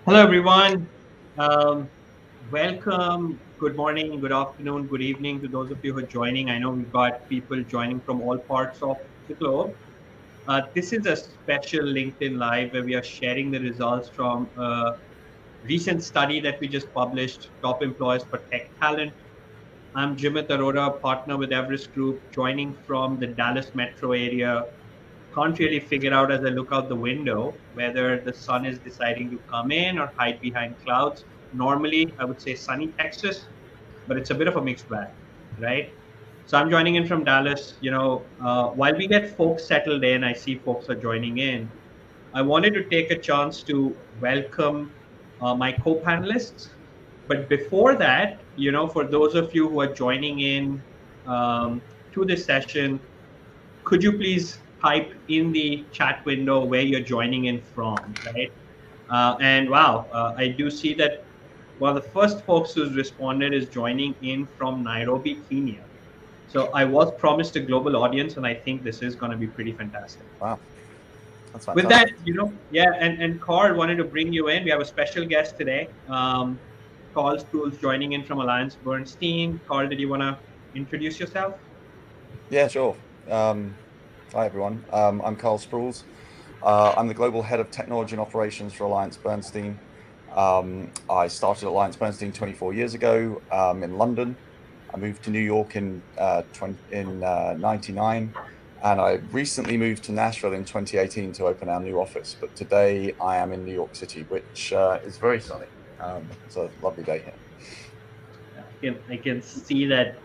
Hello, everyone. Um, Welcome. Good morning, good afternoon, good evening to those of you who are joining. I know we've got people joining from all parts of the globe. This is a special LinkedIn Live where we are sharing the results from a recent study that we just published, Top Employers for Tech Talent. I'm Jimit Arora, partner with Everest Group, joining from the Dallas metro area. Can't really figure out as I look out the window whether the sun is deciding to come in or hide behind clouds. Normally, I would say sunny Texas, but it's a bit of a mixed bag, right? So I'm joining in from Dallas. While we get folks settled in, I see folks are joining in. I wanted to take a chance to welcome my co-panelists. But before that, for those of you who are joining in to this session, could you please type in the chat window where you're joining in from, right? And wow, I do see that one of the first folks who's responded is joining in from Nairobi, Kenya. So I was promised a global audience, and I think this is going to be pretty fantastic. Wow, that's With that, fantastic. yeah, and Carl wanted to bring you in. We have a special guest today. Carl Spruill's joining in from Alliance Bernstein. Carl, did you want to introduce yourself? Yeah, sure. Um, Hi, everyone. I'm Carl Spruills. I'm the Global Head of Technology and Operations for Alliance Bernstein. I started Alliance Bernstein 24 years ago in London. I moved to New York in 99, and I recently moved to Nashville in 2018 to open our new office. But today I am in New York City, which is very sunny. It's a lovely day here. I can see that.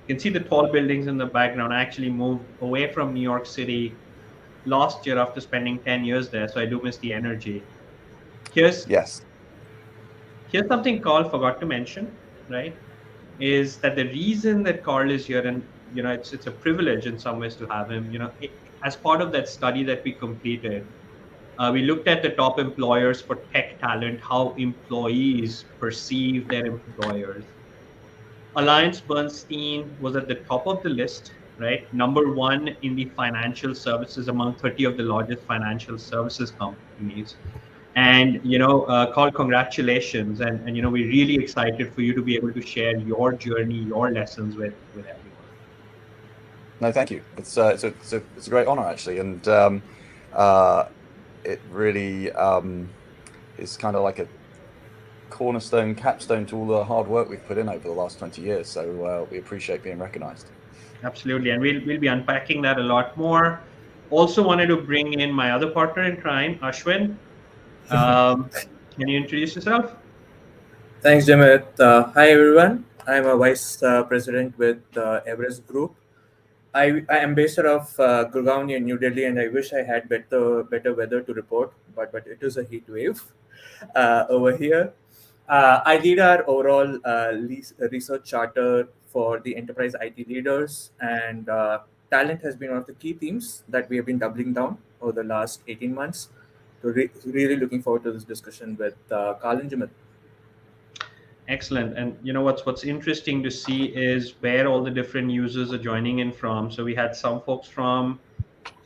You can see the tall buildings in the background. I actually moved away from New York City last year after spending 10 years there, so I do miss the energy. Here's Yes. here's something Carl forgot to mention, right? Is that the reason that Carl is here, and it's a privilege in some ways to have him. As part of that study that we completed, we looked at the top employers for tech talent, how employees perceive their employers. Alliance Bernstein was at the top of the list, right? Number one in the financial services among 30 of the largest financial services companies. And, Carl, congratulations. And we're really excited for you to be able to share your journey, your lessons with everyone. No, thank you. It's a great honor actually, and uh, it really is kind of like a cornerstone, capstone to all the hard work we've put in over the last 20 years. So we appreciate being recognized. Absolutely. And we'll be unpacking that a lot more. Also wanted to bring in my other partner in crime, Ashwin. Um, can you introduce yourself? Thanks, Jimit. Hi, everyone. I'm a vice president with Everest Group. I am based out of Gurgaon in New Delhi, and I wish I had better weather to report, but it is a heat wave over here. I lead our overall research charter for the enterprise IT leaders, and talent has been one of the key themes that we have been doubling down over the last 18 months. So really looking forward to this discussion with Carl and Jimit. Excellent. And what's interesting to see is where all the different users are joining in from. So we had some folks from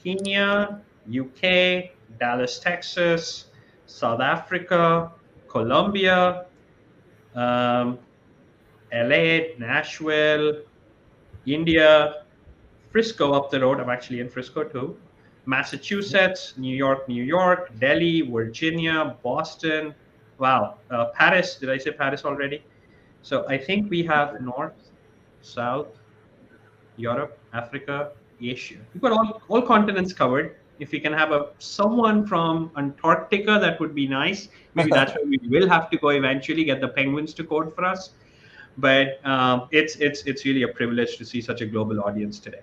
Kenya, UK, Dallas, Texas, South Africa, Colombia, um, LA, Nashville, India, Frisco up the road. I'm actually in Frisco too. Massachusetts, New York, Delhi, Virginia, Boston. Wow. Paris. Did I say Paris already? So I think we have North, South, Europe, Africa, Asia. We've got all continents covered. If we can have someone from Antarctica, that would be nice. Maybe that's where we will have to go eventually, get the penguins to code for us. But it's really a privilege to see such a global audience today.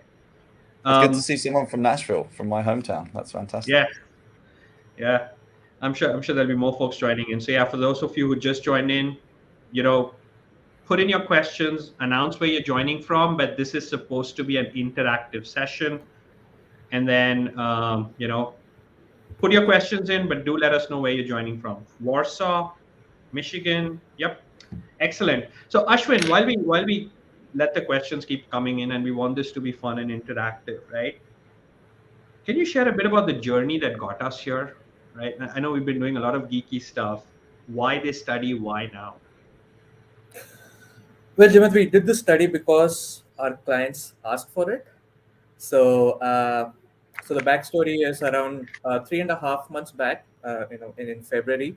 It's good to Um, see someone from Nashville, from my hometown. That's fantastic. yeah, yeah. I'm sure there'll be more folks joining in. So yeah, for those of you who just joined in, you know, put in your questions, announce where you're joining from, but this is supposed to be an interactive session. And then, put your questions in, but do let us know where you're joining from. Warsaw, Michigan. Yep. Excellent. So Ashwin, while we let the questions keep coming in and we want this to be fun and interactive, right? Can you share a bit about the journey that got us here? Right. I know we've been doing a lot of geeky stuff. Why this study? Why now? Well, Jimit, we did this study because our clients asked for it. So, so the backstory is around 3.5 months back, in February,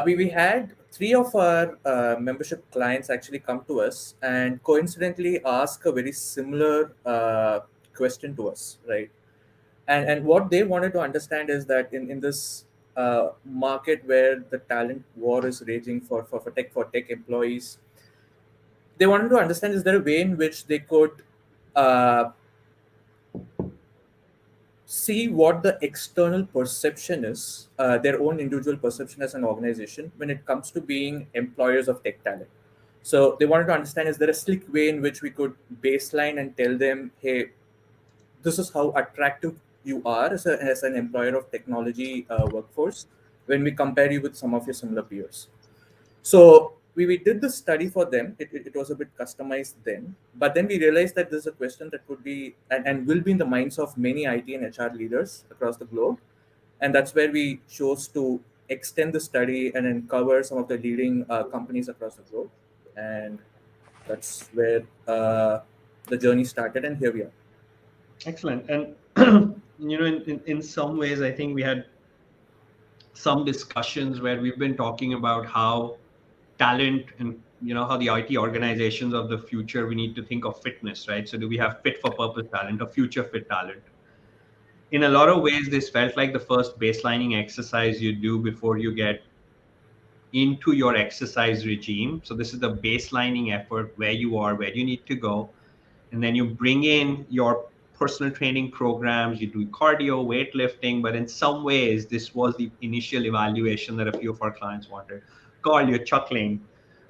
we had three of our membership clients actually come to us and coincidentally ask a very similar question to us, right? And what they wanted to understand is that in this market where the talent war is raging for tech employees, they wanted to understand, is there a way in which they could uh, see what the external perception is, their own individual perception as an organization when it comes to being employers of tech talent. So they wanted to understand, is there a slick way in which we could baseline and tell them, hey, this is how attractive you are as an employer of technology workforce when we compare you with some of your similar peers. So we did the study for them. It was a bit customized then, but then we realized that there's a question that could be and will be in the minds of many IT and HR leaders across the globe. And that's where we chose to extend the study and then cover some of the leading companies across the globe. And that's where the journey started. And here we are. Excellent. And in some ways, I think we had some discussions where we've been talking about how talent and how the IT organizations of the future, we need to think of fitness, right? So do we have fit for purpose talent or future fit talent? In a lot of ways, this felt like the first baselining exercise you do before you get into your exercise regime. So this is the baselining effort, where you are, where you need to go, and then you bring in your personal training programs, you do cardio, weightlifting. But in some ways, this was the initial evaluation that a few of our clients wanted. Carl, you're chuckling.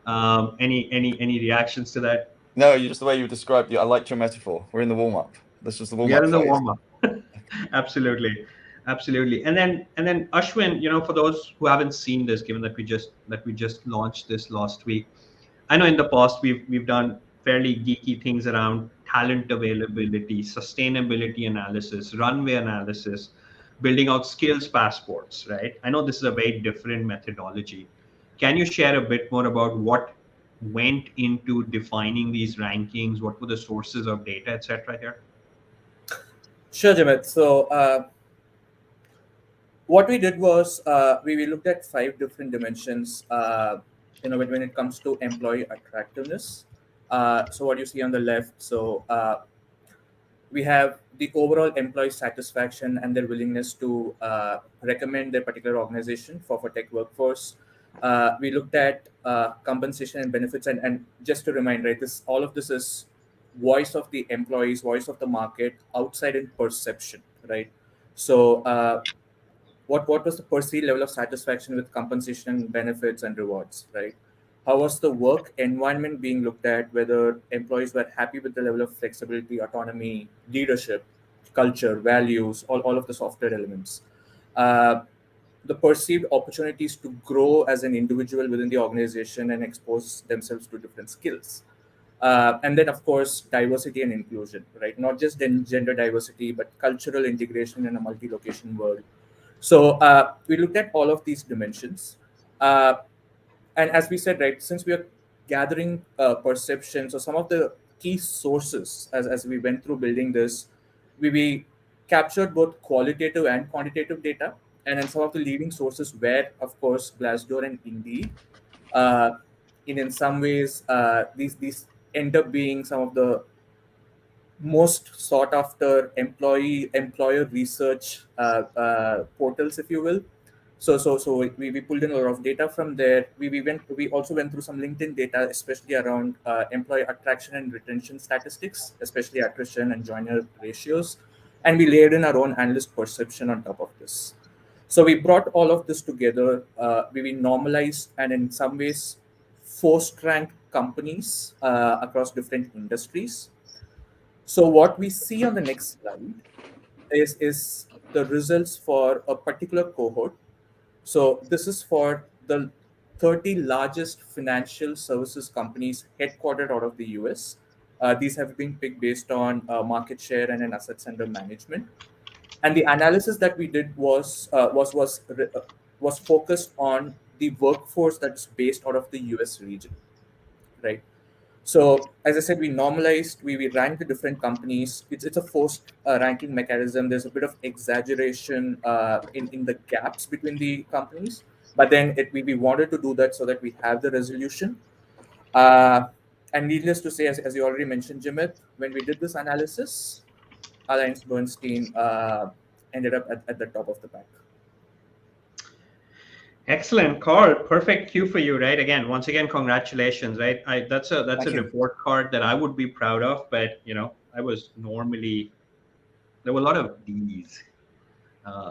Any reactions to that? No, you just the way you described it. I liked your metaphor. We're in the warm up. This was the warm We are up in the phase. warm up. Absolutely, absolutely. And then Ashwin, for those who haven't seen this, given that we just launched this last week, I know in the past we've done fairly geeky things around talent availability, sustainability analysis, runway analysis, building out skills passports, right? I know this is a very different methodology. Can you share a bit more about what went into defining these rankings? What were the sources of data, etc. here? Sure, Jimit. So what we did was we looked at five different dimensions when it comes to employee attractiveness. So what you see on the left, so we have the overall employee satisfaction and their willingness to recommend their particular organization for tech workforce. We looked at compensation and benefits, and just to remind, right, this all of this is voice of the employees, voice of the market, outside in perception, right? So what was the perceived level of satisfaction with compensation and benefits and rewards, right? How was the work environment being looked at, whether employees were happy with the level of flexibility, autonomy, leadership, culture, values, all of the software elements. uh, the perceived opportunities to grow as an individual within the organization and expose themselves to different skills. And then, of course, diversity and inclusion, right? Not just in gender diversity, but cultural integration in a multi-location world. So we looked at all of these dimensions. Uh, and as we said, right, since we are gathering perception, so some of the key sources as we went through building this, we captured both qualitative and quantitative data. And then some of the leading sources were, of course, Glassdoor and Indeed. Uh, in some ways, these end up being some of the most sought after employer research portals, if you will. So we pulled in a lot of data from there. We also went through some LinkedIn data, especially around employee attraction and retention statistics, especially attrition and joiner ratios, and we layered in our own analyst perception on top of this. So we brought all of this together. We normalized and in some ways forced ranked companies across different industries. So what we see on the next slide is the results for a particular cohort. So this is for the 30 largest financial services companies headquartered out of the US. These have been picked based on market share and an assets under management. And the analysis that we did was focused on the workforce that's based out of the US region, right? So as I said, we normalized, we ranked the different companies. It's a forced ranking mechanism. There's a bit of exaggeration in the gaps between the companies, but then we wanted to do that so that we have the resolution. Uh, and needless to say, as you already mentioned, Jimit, when we did this analysis, Alliance Bernstein ended up at the top of the pack. Excellent, Carl. Perfect cue for you, right? Again, once again, congratulations, right? That's a Thank you. report card that I would be proud of, but I was normally there were a lot of D's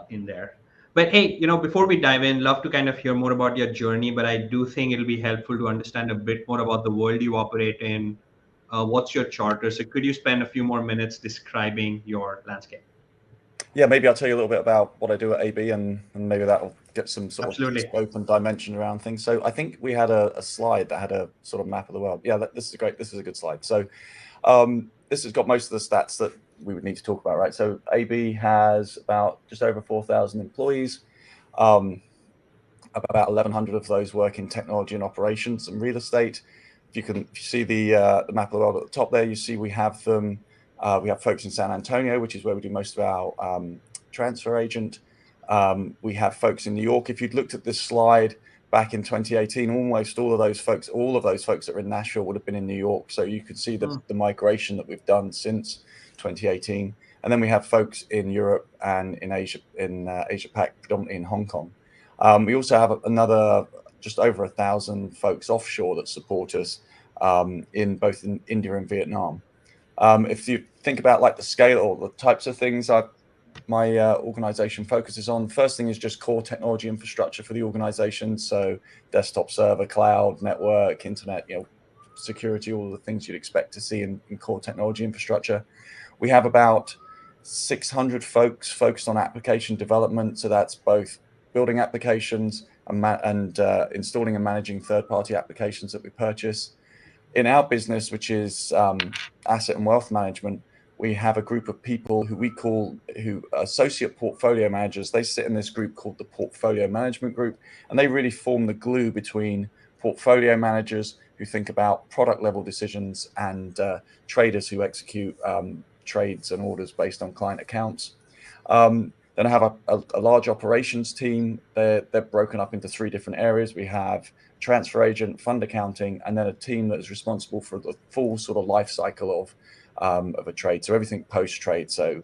in there. But hey, before we dive in, love to kind of hear more about your journey. But I do think it'll be helpful to understand a bit more about the world you operate in. What's your charter? So could you spend a few more minutes describing your landscape? Yeah, maybe I'll tell you a little bit about what I do at AB, and maybe that'll get some sort of Absolutely. scope and dimension around things. So I think we had a slide that had a sort of map of the world. Yeah, this is great. This is a good slide. So this has got most of the stats that we would need to talk about, right? So AB has about just over 4,000 employees. About 1,100 of those work in technology and operations and real estate. If you see the map of the world at the top there, you see we have them. We have folks in San Antonio, which is where we do most of our transfer agent. We have folks in New York. If you'd looked at this slide back in 2018, almost all of those folks that were in Nashville would have been in New York. So you could see the migration that we've done since 2018. And then we have folks in Europe and in Asia Pac, predominantly in Hong Kong. We also have another just over 1,000 folks offshore that support us in both in India and Vietnam. If you think about like the scale or the types of things my organization focuses on, first thing is just core technology infrastructure for the organization. So desktop, server, cloud, network, internet, security, all the things you'd expect to see in core technology infrastructure. We have about 600 folks focused on application development. So that's both building applications and installing and managing third-party applications that we purchase. In our business, which is asset and wealth management, we have a group of people who associate portfolio managers. They sit in this group called the Portfolio Management Group, and they really form the glue between portfolio managers who think about product level decisions and traders who execute trades and orders based on client accounts. Then I have a large operations team. They're broken up into 3 different areas. We have transfer agent, fund accounting, and then a team that is responsible for the full sort of life cycle of a trade. So everything post-trade. So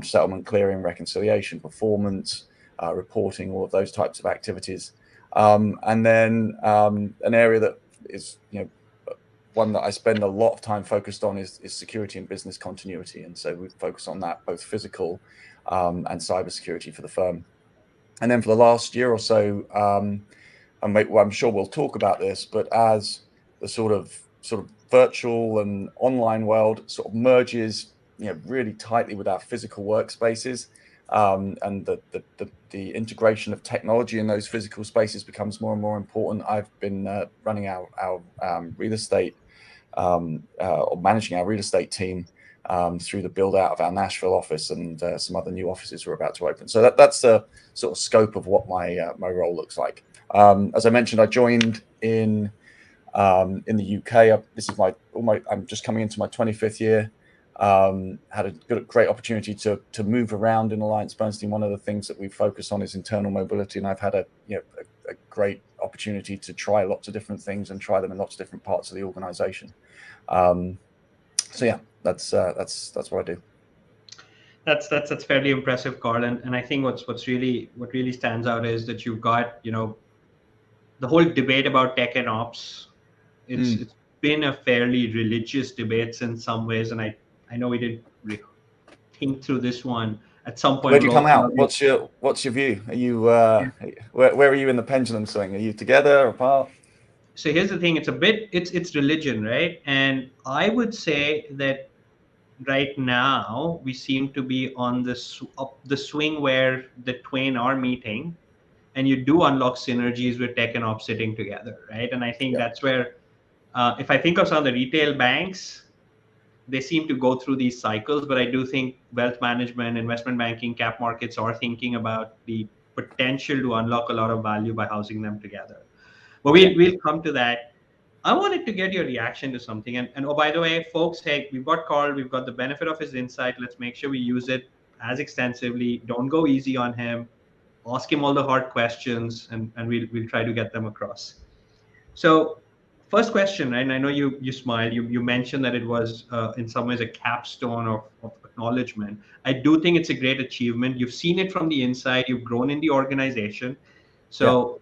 settlement, clearing, reconciliation, performance, reporting, all of those types of activities. And then an area that is, one that I spend a lot of time focused on is security and business continuity. And so we focus on that, both physical and cybersecurity for the firm. And then for the last year or so, I'm sure we'll talk about this, but as the sort of virtual and online world sort of merges, really tightly with our physical workspaces, and the integration of technology in those physical spaces becomes more and more important. I've been running our real estate or managing our real estate team through the build out of our Nashville office and some other new offices we're about to open. So that's the sort of scope of what my role looks like. As I mentioned, I joined in the UK. I'm just coming into my 25th year. Had a great opportunity to move around in Alliance Bernstein. One of the things that we focus on is internal mobility, and I've had a great opportunity to try lots of different things and try them in lots of different parts of the organization. So yeah, that's what I do. That's fairly impressive, Carl. And I think what really stands out is that you've got the whole debate about tech and ops. It's been a fairly religious debate in some ways, and I know we did think through this one at some point. Where do you We'll come also out? What's your view? Are you where are you in the pendulum swing? Are you together or apart? So here's the thing: it's religion, right? And I would say that right now we seem to be on up the swing where the twain are meeting, and you do unlock synergies with tech and ops sitting together, right? And I think that's where, if I think of some of the retail banks, they seem to go through these cycles, but I do think wealth management, investment banking, cap markets are thinking about the potential to unlock a lot of value by housing them together. But Yeah. we'll come to that. I wanted to get your reaction to something. And oh, by the way, folks, hey, we've got Carl. We've got the benefit of his insight. Let's make sure we use it as extensively. Don't go easy on him. Ask him all the hard questions, and we'll try to get them across. So, first question, right? And I know you smiled. You mentioned that it was in some ways a capstone of acknowledgement. I do think it's a great achievement. You've seen it from the inside. You've grown in the organization. Yeah. So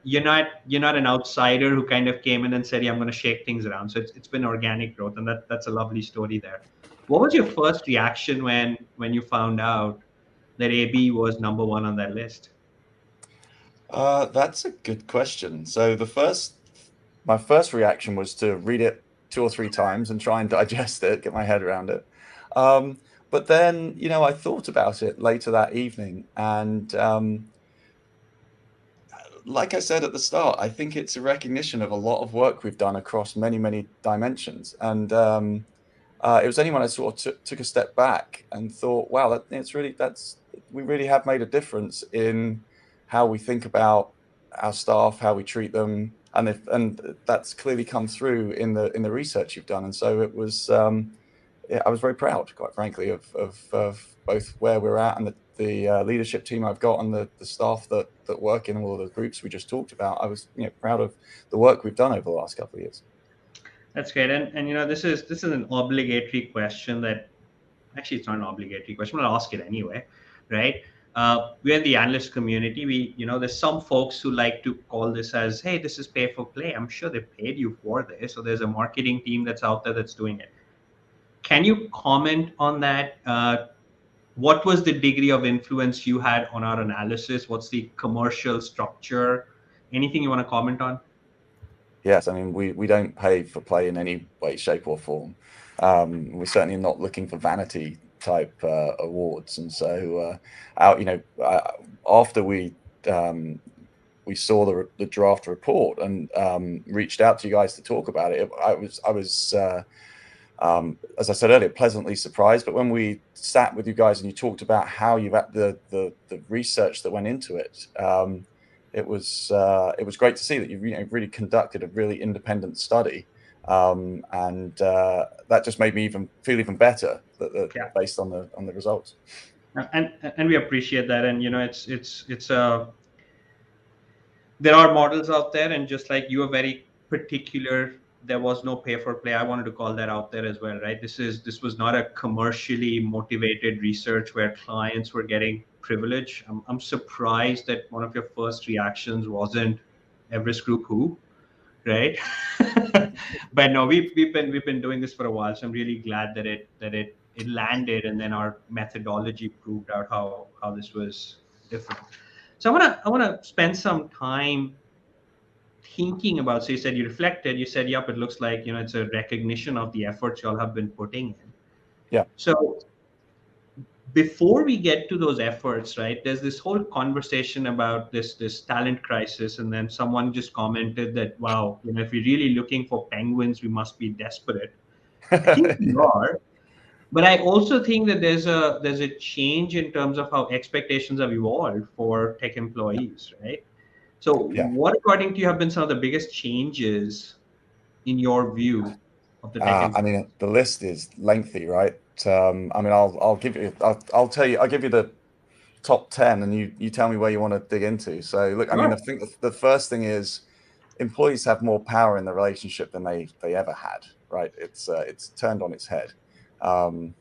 you're not an outsider who kind of came in and said, "Yeah, I'm going to shake things around." So it's been organic growth, and that's a lovely story there. What was your first reaction when you found out that AB was number one on that list? That's a good question. So my first reaction was to read it 2 or 3 times and try and digest it, get my head around it. Um, but then, I thought about it later that evening, and like I said at the start, I think it's a recognition of a lot of work we've done across many, many dimensions. And it was only when I sort of took a step back and thought, wow, we really have made a difference in how we think about our staff, how we treat them, and that's clearly come through in the research you've done. And so it was. I was very proud, quite frankly, of both where we're at and the leadership team I've got and the staff that work in all of the groups we just talked about. I was proud of the work we've done over the last couple of years. That's great. And this is an obligatory question that actually it's not an obligatory question, but I'll ask it anyway, right? We're in the analyst community. There's some folks who like to call this as, hey, this is pay for play. I'm sure they paid you for this. So there's a marketing team that's out there that's doing it. Can you comment on that? What was the degree of influence you had on our analysis? What's the commercial structure? Anything you want to comment on? Yes, I mean we don't pay for play in any way, shape, or form. We're certainly not looking for vanity type awards, and so after we saw the draft report and reached out to you guys to talk about it, I was as I said earlier, pleasantly surprised. But when we sat with you guys and you talked about how you've had the research that went into it. It was great to see that you really conducted a really independent study, and that just made me feel even better Yeah. based on the results. And we appreciate that. And there are models out there, and just like you are very particular, there was no pay for play. I wanted to call that out there as well, right? This was not a commercially motivated research where clients were getting privilege. I'm surprised that one of your first reactions wasn't Everest Group who, right? But no, we've been doing this for a while, so I'm really glad that it landed, and then our methodology proved out how this was different. So I wanna spend some time thinking about. So you said you reflected. You said, "Yep, it looks like it's a recognition of the efforts y'all have been putting in." Yeah. So before we get to those efforts, right? There's this whole conversation about this talent crisis, and then someone just commented that, "Wow, if we're really looking for penguins, we must be desperate." I think we Yeah. are. But I also think that there's a change in terms of how expectations have evolved for tech employees, right? So, Yeah. what, according to you, have been some of the biggest changes in your view of the tech I industry? mean, the list is lengthy, right? I mean, I'll give you, I'll tell you, I'll give you the top 10, and you tell me where you want to dig into. So, look, I mean, I Sure. think the first thing is employees have more power in the relationship than they ever had, right? It's turned on its head. Um,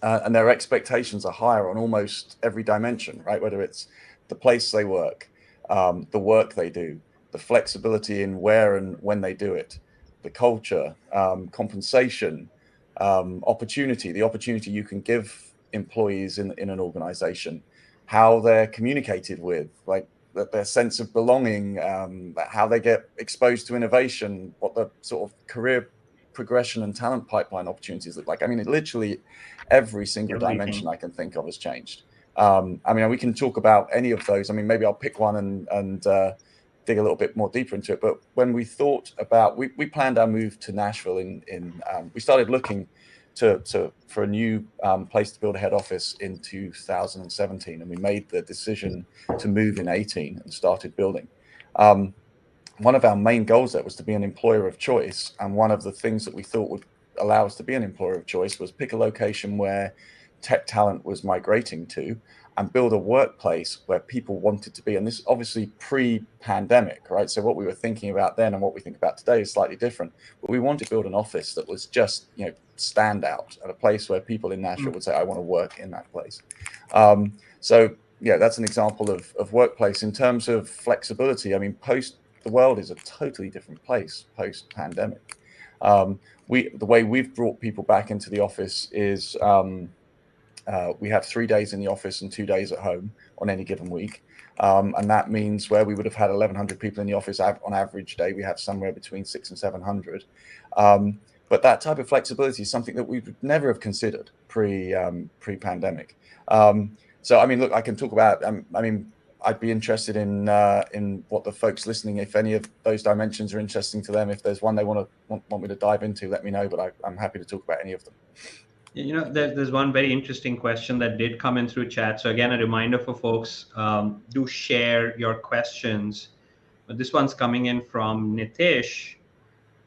and their expectations are higher on almost every dimension, right? Whether it's the place they work, the work they do, the flexibility in where and when they do it, the culture, compensation, opportunity, the opportunity you can give employees in an organization, how they're communicated with, like their sense of belonging, how they get exposed to innovation, what the sort of career progression and talent pipeline opportunities look like. I mean, literally every single dimension Everything. I can think of has changed. I mean, we can talk about any of those. I mean, maybe I'll pick one and dig a little bit more deeper into it. But when we thought about, we planned our move to Nashville we started looking for a new place to build a head office in 2017, and we made the decision to move in 18 and started building. One of our main goals there was to be an employer of choice, and one of the things that we thought would allow us to be an employer of choice was pick a location where tech talent was migrating to and build a workplace where people wanted to be. And this obviously pre-pandemic, right? So what we were thinking about then and what we think about today is slightly different. But we wanted to build an office that was just, stand out, and a place where people in Nashville would say, I want to work in that place. So yeah, that's an example of workplace. In terms of flexibility, I mean, the world is a totally different place post-pandemic. The way we've brought people back into the office is we have 3 days in the office and 2 days at home on any given week. And that means where we would have had 1,100 people in the office on average day, we have somewhere between 600 and 700. But that type of flexibility is something that we would never have considered pre-pandemic. So, I mean, look, I can talk about, I'd be interested in what the folks listening, if any of those dimensions are interesting to them, if there's one they want me to dive into, let me know, but I'm happy to talk about any of them. There's one very interesting question that did come in through chat. So again, a reminder for folks, do share your questions. But this one's coming in from Nitish.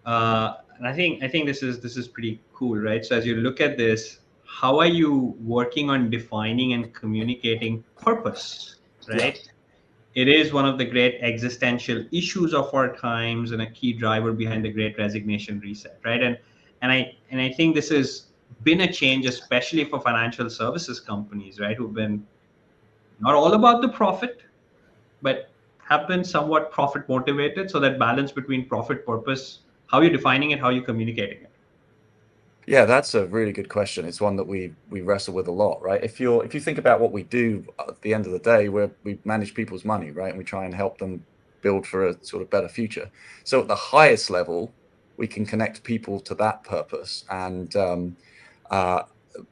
And I think this is pretty cool, right? So as you look at this, how are you working on defining and communicating purpose, right? Yeah. It is one of the great existential issues of our times and a key driver behind the Great Resignation reset, right? And I think this has been a change, especially for financial services companies, right, who've been not all about the profit, but have been somewhat profit motivated. So that balance between profit, purpose, how you're defining it, how you're communicating it. Yeah, that's a really good question. It's one that we wrestle with a lot, right? If you think about what we do at the end of the day, we manage people's money, right? And we try and help them build for a sort of better future. So at the highest level, we can connect people to that purpose. And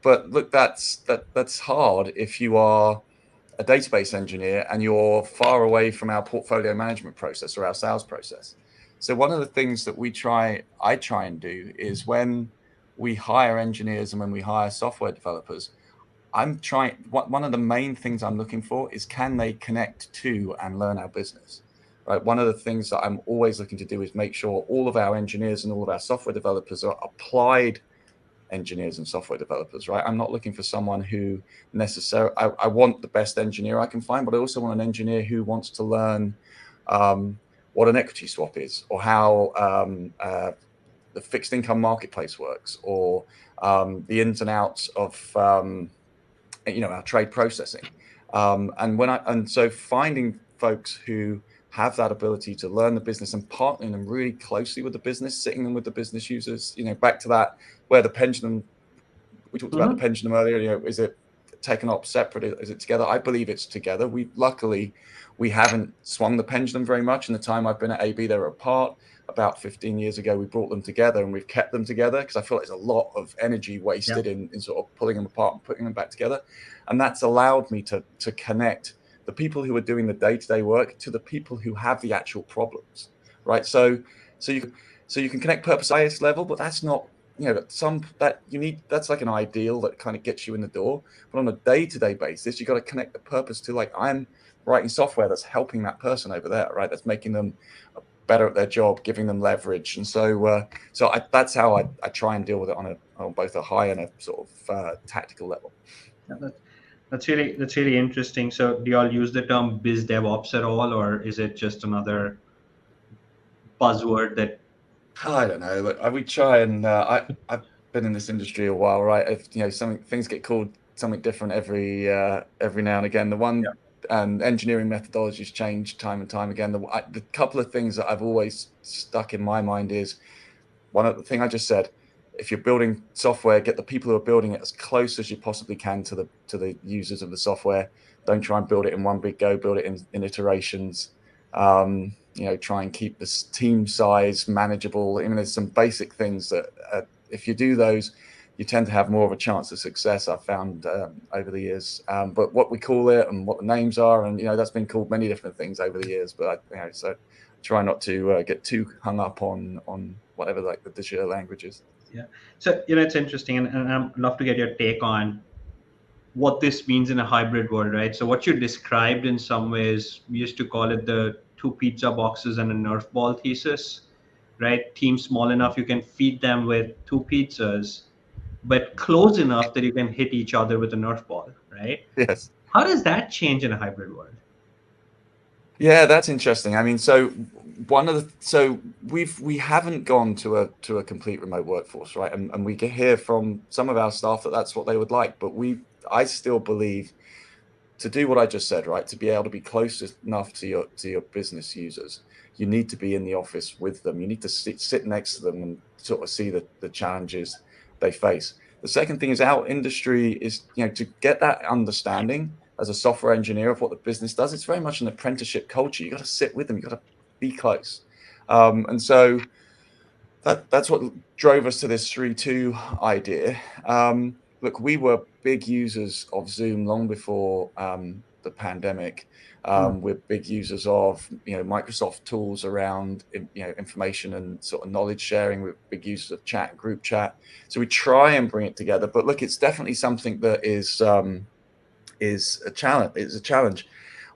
but look, that's hard if you are a database engineer and you're far away from our portfolio management process or our sales process. So one of the things that I try and do is when we hire engineers and when we hire software developers, one of the main things I'm looking for is, can they connect to and learn our business, right? One of the things that I'm always looking to do is make sure all of our engineers and all of our software developers are applied engineers and software developers, right? I'm not looking for someone who necessarily, I want the best engineer I can find, but I also want an engineer who wants to learn what an equity swap is, or how the fixed income marketplace works, or the ins and outs of our trade processing. And so finding folks who have that ability to learn the business and partnering them really closely with the business, sitting them with the business users, back to that, where the pendulum, we talked about the pendulum earlier, is it taken up separate? Is it together? I believe it's together. Luckily, we haven't swung the pendulum very much. In the time I've been at AB, they were apart. About 15 years ago, we brought them together, and we've kept them together because I feel like there's a lot of energy wasted in sort of pulling them apart and putting them back together. And that's allowed me to connect the people who are doing the day-to-day work to the people who have the actual problems, right? So you can connect purpose at the highest level, but that's not, that's like an ideal that kind of gets you in the door. But on a day-to-day basis, you got to connect the purpose to, like, I'm writing software that's helping that person over there, right? That's making them better at their job, giving them leverage. And so that's how I try and deal with it on both a high and a sort of tactical level. Yeah, that's really interesting. So do you all use the term biz DevOps at all, or is it just another buzzword that? I don't know. Look, we try and I've been in this industry a while, right? If things get called something different every now and again. And engineering methodologies change time and time again. The couple of things that I've always stuck in my mind is, one of the thing I just said, if you're building software, get the people who are building it as close as you possibly can to the users of the software. Don't try and build it in one big go, build it in iterations. Try and keep this team size manageable. I mean, there's some basic things that if you do those, you tend to have more of a chance of success, I've found over the years. But what we call it and what the names are, and that's been called many different things over the years. But so try not to get too hung up on whatever, like, the de jure language is. Yeah. So, it's interesting, and I'd love to get your take on what this means in a hybrid world, right? So, what you described in some ways, we used to call it the two pizza boxes and a Nerf ball thesis, right? Teams small enough you can feed them with two pizzas, but close enough that you can hit each other with a Nerf ball, right? Yes. How does that change in a hybrid world? Yeah, that's interesting. I mean, so we haven't gone to a complete remote workforce, right? And we can hear from some of our staff that that's what they would like, but I still believe to do what I just said, right? To be able to be close enough to your business users, you need to be in the office with them. You need to sit next to them and sort of see the challenges they face. The second thing is our industry is, to get that understanding as a software engineer of what the business does. It's very much an apprenticeship culture. You got to sit with them. You got to be close. And so that's what drove us to this 3-2 idea. Look, we were big users of Zoom long before the pandemic. We're big users of Microsoft tools around information and sort of knowledge sharing. We're big users of chat, group chat. So we try and bring it together. But look, it's definitely something that is a challenge. It's a challenge.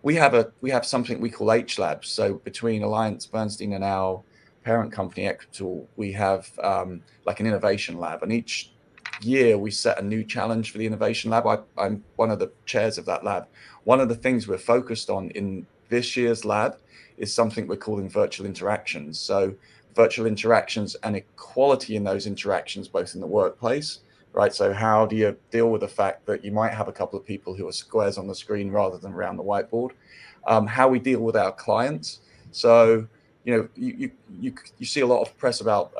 We have something we call H Labs. So between Alliance Bernstein and our parent company Equital, we have like an innovation lab, and each year we set a new challenge for the innovation lab. I'm one of the chairs of that lab. One of the things we're focused on in this year's lab is something we're calling virtual interactions. So virtual interactions and equality in those interactions, both in the workplace, right? So how do you deal with the fact that you might have a couple of people who are squares on the screen rather than around the whiteboard? How we deal with our clients. So you see a lot of press about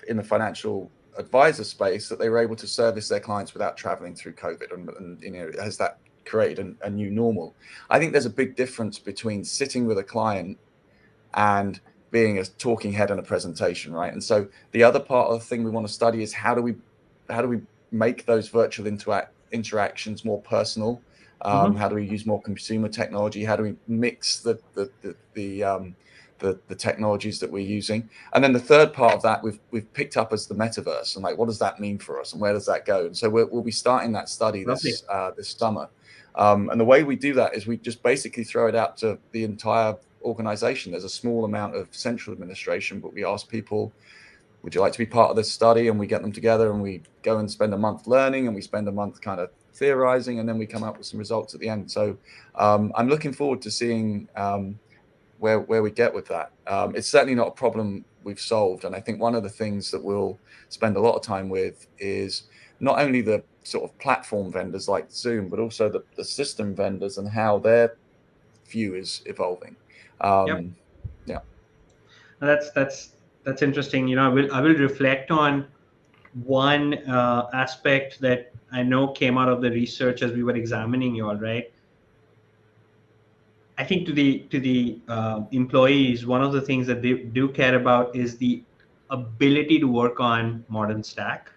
in the financial advisor space that they were able to service their clients without traveling through COVID, and has that created a new normal? I think there's a big difference between sitting with a client and being a talking head in a presentation, right? And so the other part of the thing we want to study is how do we make those virtual interactions more personal? How do we use more consumer technology? How do we mix the technologies that we're using? And then the third part of that we've picked up as the metaverse, and like, what does that mean for us, and where does that go? And so we'll be starting that study Lovely. this summer. And the way we do that is we just basically throw it out to the entire organization. There's a small amount of central administration, but we ask people, would you like to be part of this study? And we get them together and we go and spend a month learning, and we spend a month kind of theorizing, and then we come up with some results at the end. So I'm looking forward to seeing where we get with that. It's certainly not a problem we've solved. And I think one of the things that we'll spend a lot of time with is not only the sort of platform vendors like Zoom, but also the system vendors and how their view is evolving. Yep. Yeah. That's interesting. I will reflect on one aspect that I know came out of the research as we were examining you all, right? I think to the employees, one of the things that they do care about is the ability to work on modern stack,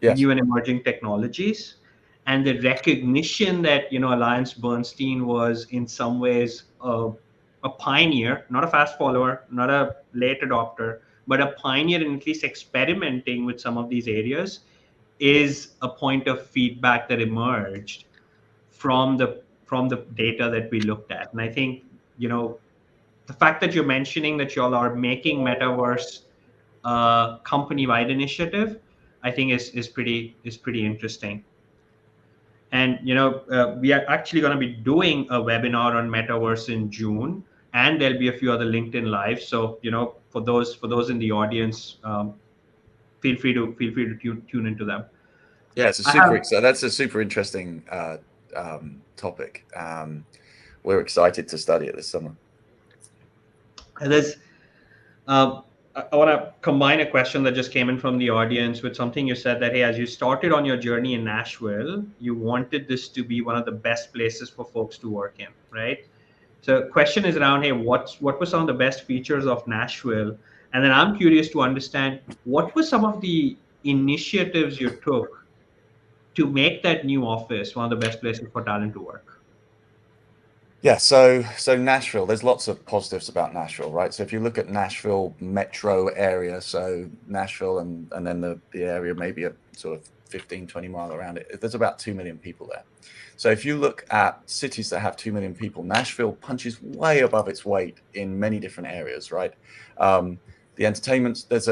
Yes. new and emerging technologies, and the recognition that Alliance Bernstein was in some ways a pioneer, not a fast follower, not a late adopter, but a pioneer in at least experimenting with some of these areas, is a point of feedback that emerged from the data that we looked at. And I think the fact that you're mentioning that y'all are making metaverse company-wide initiative, I think is pretty interesting. And we are actually going to be doing a webinar on metaverse in June, and there'll be a few other LinkedIn live. So for those in the audience, feel free to tune into them. Yeah, it's I have that's a super interesting topic. We're excited to study it this summer. there's I want to combine a question that just came in from the audience with something you said, that, hey, as you started on your journey in Nashville, you wanted this to be one of the best places for folks to work in, right? So question is around, hey, what were some of the best features of Nashville? And then I'm curious to understand, what were some of the initiatives you took to make that new office one of the best places for talent to work? Yeah, so Nashville, there's lots of positives about Nashville, right? So if you look at Nashville metro area, so Nashville and then the area maybe a sort of 15, 20 mile around it, there's about 2 million people there. So if you look at cities that have 2 million people, Nashville punches way above its weight in many different areas, right? The entertainment, there's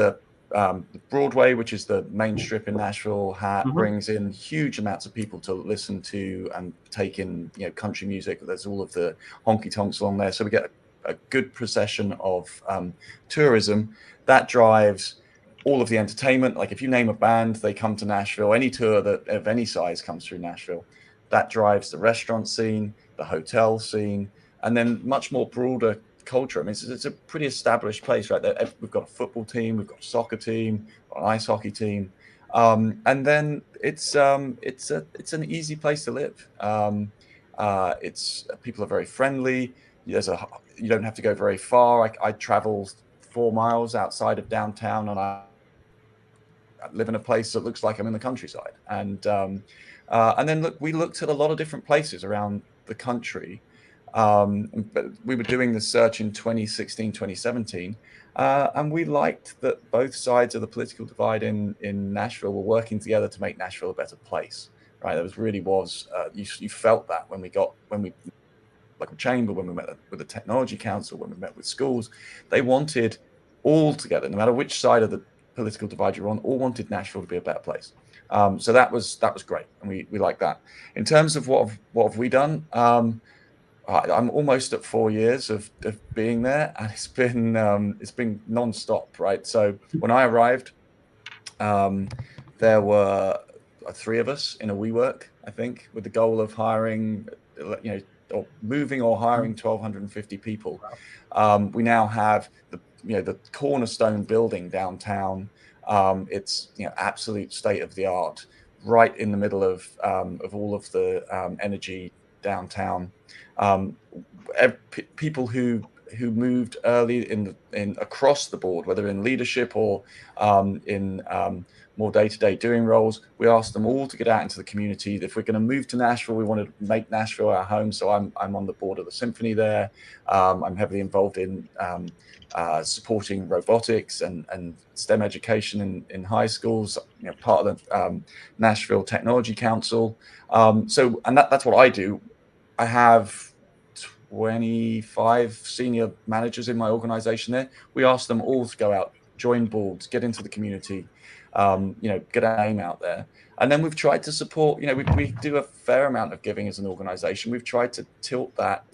Broadway, which is the main strip in Nashville, Mm-hmm. brings in huge amounts of people to listen to and take in, country music. There's all of the honky tonks along there, so we get a good procession of tourism that drives all of the entertainment. Like if you name a band, they come to Nashville. Any tour that of any size comes through Nashville. That drives the restaurant scene, the hotel scene, and then much more broader culture. I mean, it's a pretty established place, right? We've got a football team, we've got a soccer team, an ice hockey team, and then it's an easy place to live. It's People are very friendly. You don't have to go very far. I travel 4 miles outside of downtown, and I live in a place that looks like I'm in the countryside. And then look, we looked at a lot of different places around the country. But we were doing the search in 2016, 2017, and we liked that both sides of the political divide in Nashville were working together to make Nashville a better place. Right, you felt that when we local chamber, when we met with the technology council, when we met with schools, they wanted all together, no matter which side of the political divide you're on, all wanted Nashville to be a better place. So that was great, and we like that. In terms of what have we done, I'm almost at 4 years of being there, and it's been non-stop, right? So when I arrived, there were three of us in a WeWork, I think, with the goal of hiring, or moving or hiring 1,250 people. We now have the cornerstone building downtown. It's absolute state of the art, right in the middle of all of the energy downtown. People who moved early in across the board, whether in leadership or in more day-to-day doing roles, we asked them all to get out into the community. If we're going to move to Nashville, we want to make Nashville our home. So I'm on the board of the symphony there. I'm heavily involved in supporting robotics and STEM education in high schools. Part of the Nashville Technology Council. And that's what I do. I have 25 senior managers in my organization there. We ask them all to go out, join boards, get into the community, get our name out there. And then we've tried to support, we do a fair amount of giving as an organization. We've tried to tilt that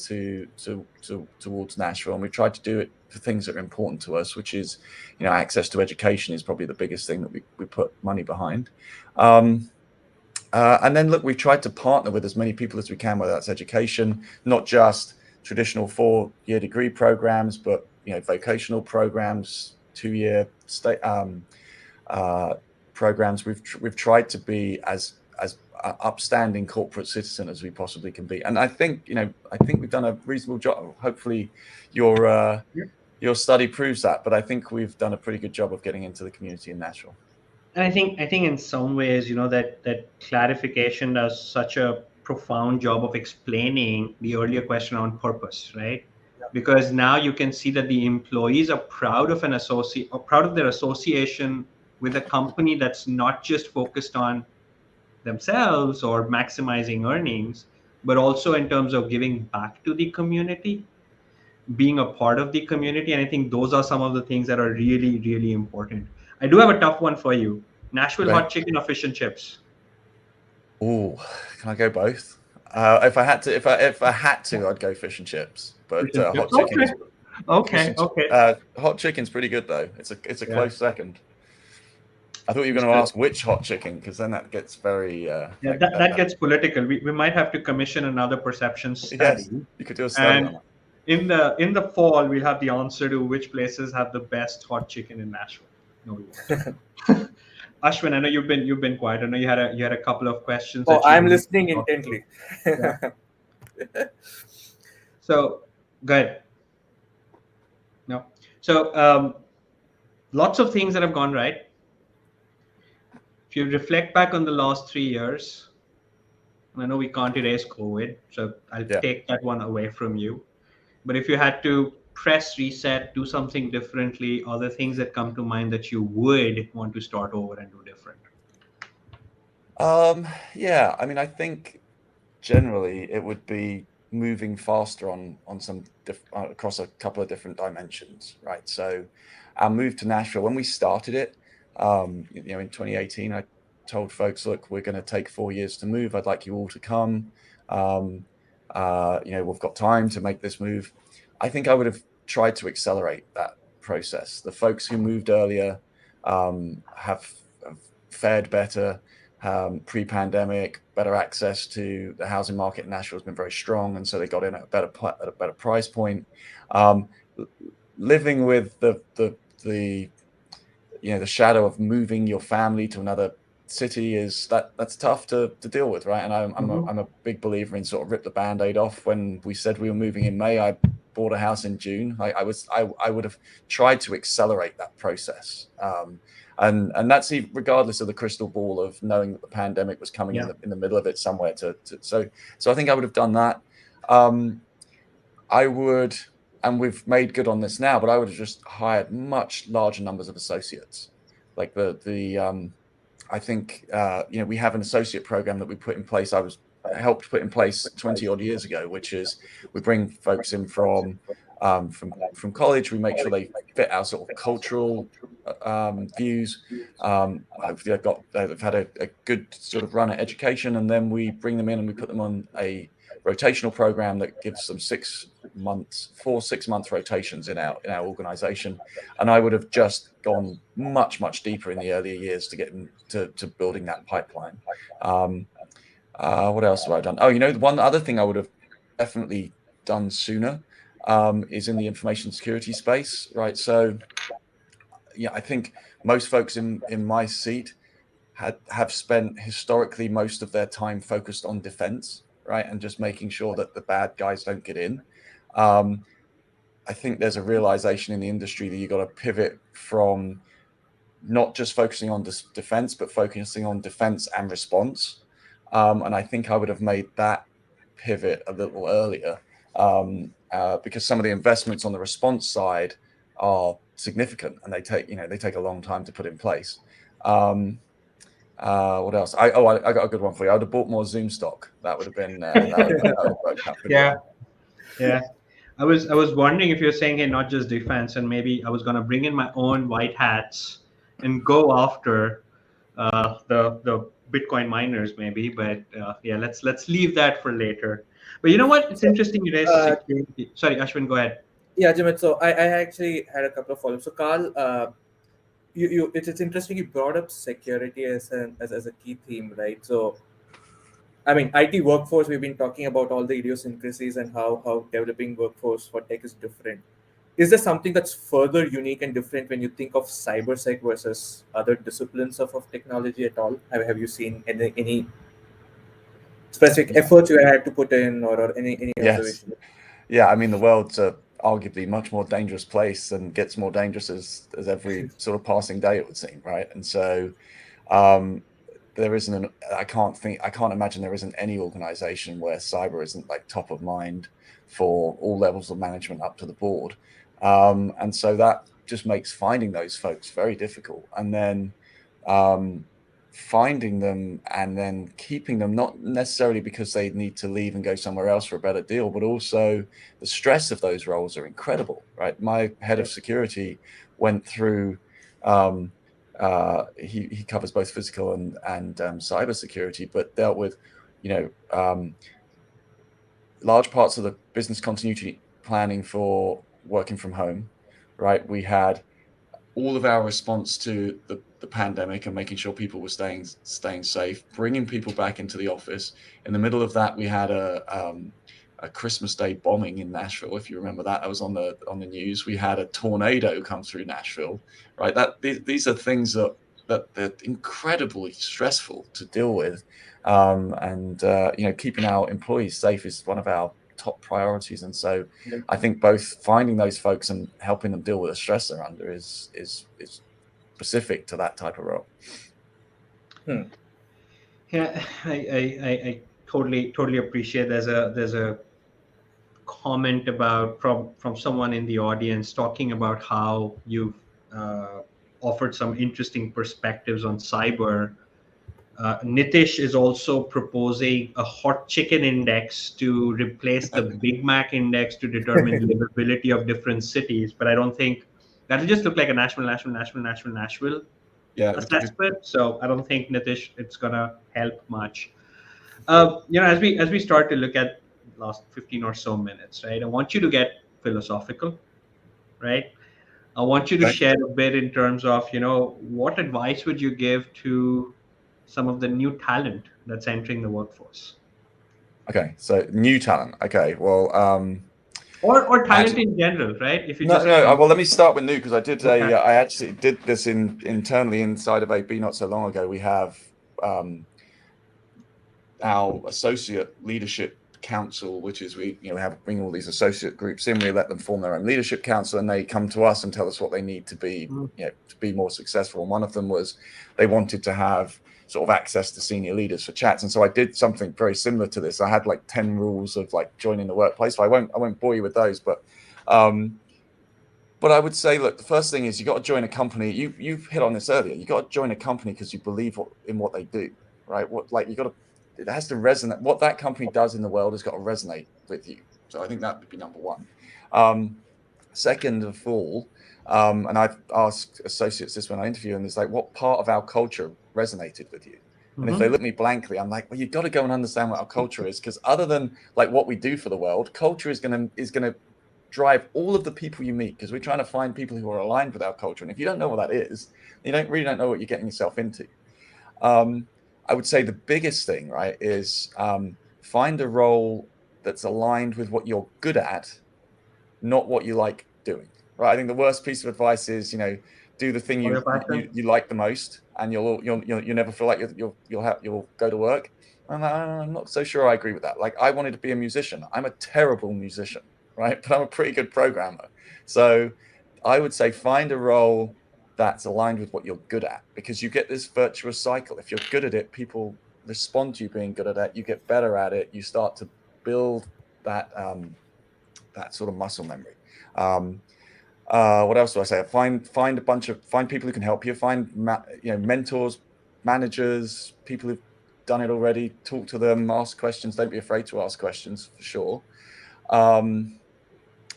towards Nashville, and we've tried to do it for things that are important to us, which is, access to education is probably the biggest thing that we put money behind. And then look, we've tried to partner with as many people as we can, whether that's education, not just traditional 4-year degree programs, but vocational programs, 2-year state programs. We've tried to be as upstanding corporate citizen as we possibly can be, and I think we've done a reasonable job. Hopefully, your study proves that, but I think we've done a pretty good job of getting into the community in Nashville. And I think in some ways, that clarification does such a profound job of explaining the earlier question on purpose, right? Because now you can see that the employees are proud of proud of their association with a company that's not just focused on themselves or maximizing earnings, but also in terms of giving back to the community, being a part of the community. And I think those are some of the things that are really, really important. I do have a tough one for you. Nashville Okay. hot chicken or fish and chips? Oh, can I go both? If I had to, I'd go fish and chips. But Fish and hot chips. chicken Okay. is Okay. Okay. hot chicken's pretty good though. It's a Yeah. close second. I thought you were going to ask which hot chicken, because then that gets very Yeah, that gets political. We might have to commission another perception yes, study. you could do a study on And that. in the fall, we'll have the answer to which places have the best hot chicken in Nashville. No, we won't. Ashwin, I know you've been quiet. I know you had a couple of questions Oh, that you I'm wanted listening to talk about. intently. Yeah. So good. No. So lots of things that have gone right. If you reflect back on the last 3 years, I know we can't erase COVID, so I'll Yeah. take that one away from you. But if you had to press reset, do something differently, are there things that come to mind that you would want to start over and do different? Yeah, I mean, I think generally it would be moving faster on some across a couple of different dimensions, right? So our move to Nashville, when we started it, in 2018, I told folks, look, we're going to take 4 years to move. I'd like you all to come. Um, we've got time to make this move. I think I would have tried to accelerate that process. The folks who moved earlier have fared better pre-pandemic. Better access to the housing market in Nashville has been very strong, and so they got in at a better price point. Um, Living with the the shadow of moving your family to another city that's tough to deal with, right? And I'm a big believer in sort of rip the band-aid off. When we said we were moving in May, I bought a house in June. I would have tried to accelerate that process, and that's regardless of the crystal ball of knowing that the pandemic was coming Yeah. in the middle of it somewhere. So I think I would have done that. I would, and we've made good on this now, but I would have just hired much larger numbers of associates. Like I think we have an associate program that we put in place. I was helped put in place 20 odd years ago, which is we bring folks in from college. We make sure they fit our sort of cultural views. Hopefully, they've had a good sort of run at education, and then we bring them in and we put them on a rotational program that gives them 4 6 month rotations in our organization. And I would have just gone much deeper in the earlier years to get to building that pipeline. What else have I done? Oh, the one other thing I would have definitely done sooner is in the information security space, right? So yeah, I think most folks in my seat have spent historically most of their time focused on defense, right? And just making sure that the bad guys don't get in. I think there's a realization in the industry that you've got to pivot from not just focusing on defense, but focusing on defense and response. And I think I would have made that pivot a little earlier because some of the investments on the response side are significant and they take a long time to put in place. What else? I got a good one for you. I would have bought more Zoom stock. That would have been that would have worked out pretty Yeah. well. Yeah. I was wondering if you're saying, hey, not just defense, and maybe I was gonna bring in my own white hats and go after the Bitcoin miners, maybe. But yeah, let's leave that for later. But you know what? It's interesting you raised Uh, security. Sorry, Ashwin, go ahead. yeah, Jimit. So I actually had a couple of follow-ups. So Carl, it's interesting you brought up security as a key theme, right? So I mean, IT workforce, we've been talking about all the idiosyncrasies and how developing workforce for tech is different. Is there something that's further unique and different when you think of cybersec versus other disciplines of technology at all? Have you seen any specific efforts you had to put in, or any Yes. observation? Yeah. I mean, the world's a arguably much more dangerous place and gets more dangerous as every sort of passing day, it would seem, right? And so um, there isn't I can't imagine there isn't any organization where cyber isn't like top of mind for all levels of management up to the board. And so that just makes finding those folks very difficult. And then finding them and then keeping them, not necessarily because they need to leave and go somewhere else for a better deal, but also the stress of those roles are incredible, right? My head of security went through he covers both physical and cyber security, but dealt with large parts of the business continuity planning for working from home, right? We had all of our response to the pandemic and making sure people were staying safe, bringing people back into the office. In the middle of that, we had a Christmas Day bombing in Nashville. If you remember that, was on the news. We had a tornado come through Nashville. Right, these are things that they're incredibly stressful to deal with, and keeping our employees safe is one of our top priorities. And so I think both finding those folks and helping them deal with the stress they're under is specific to that type of role. Yeah, I totally appreciate. There's a comment about from someone in the audience talking about how you've uh, offered some interesting perspectives on cyber. Nitish is also proposing a hot chicken index to replace the Big Mac index to determine livability of different cities. But I don't think that'll just look like a Nashville Yeah, assessment. So I don't think, Nitish, it's gonna help much. As we start to look at last 15 or so minutes, right? I want you to get philosophical, right? I want you to okay. share a bit in terms of, what advice would you give to some of the new talent that's entering the workforce, Okay, so new talent. Okay, well, or talent actually, in general, right? If you no, just no. Well, let me start with new because okay. I actually did this internally inside of AB not so long ago. We have um, our associate leadership council, which is we have bring all these associate groups in. We let them form their own leadership council, and they come to us and tell us what they need to be Mm. to be more successful. And one of them was they wanted to have sort of access to senior leaders for chats, and so I did something very similar to this. I had like 10 rules of like joining the workplace. So I won't bore you with those, um, but I would say, look, the first thing is you got to join a company. You've hit on this earlier. You got to join a company because you believe in what they do, right? It has to resonate. What that company does in the world has got to resonate with you. So I think that would be number one. Second of all, and I've asked associates this when I interview, and it's like, what part of our culture resonated with you? And if they Mm-hmm. look at me blankly, I'm like, well, you've got to go and understand what our culture is, because other than like what we do for the world, culture is gonna drive all of the people you meet, because we're trying to find people who are aligned with our culture. And if you don't know what that is, you don't know what you're getting yourself into. Um, I would say the biggest thing, right, is find a role that's aligned with what you're good at, not what you like doing. Right. I think the worst piece of advice is, do the thing Or you your passion. you like the most, and you'll never feel like you'll go to work. And I'm not so sure I agree with that. Like, I wanted to be a musician. I'm a terrible musician, right? But I'm a pretty good programmer. So I would say find a role that's aligned with what you're good at, because you get this virtuous cycle. If you're good at it, people respond to you being good at it. You get better at it. You start to build that that sort of muscle memory. Um, what else do I say? Find people who can help you. Find mentors, managers, people who've done it already. Talk to them. Ask questions. Don't be afraid to ask questions, for sure.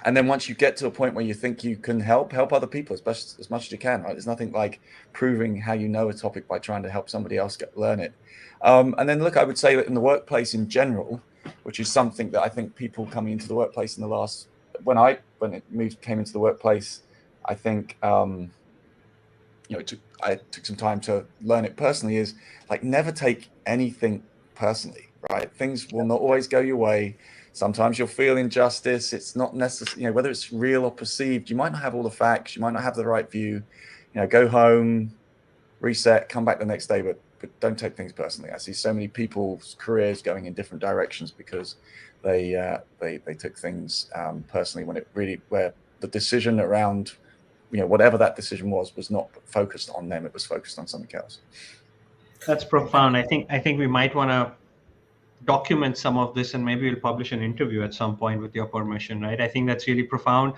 And then once you get to a point where you think you can help other people as much as you can. Right? There's nothing like proving how you know a topic by trying to help somebody else learn it. And then look, I would say that in the workplace in general, which is something that I think people coming into the workplace in the last when it came into the workplace, I think I took some time to learn it personally, is like, never take anything personally, right? Things will not always go your way. Sometimes you'll feel injustice. It's not necessary, whether it's real or perceived. You might not have all the facts. You might not have the right view. Go home, reset, come back the next day, but don't take things personally. I see so many people's careers going in different directions because they took things personally, where the decision around whatever that decision was not focused on them. It was focused on something else. That's profound. I think we might want to document some of this, and maybe we'll publish an interview at some point with your permission, right? I think that's really profound.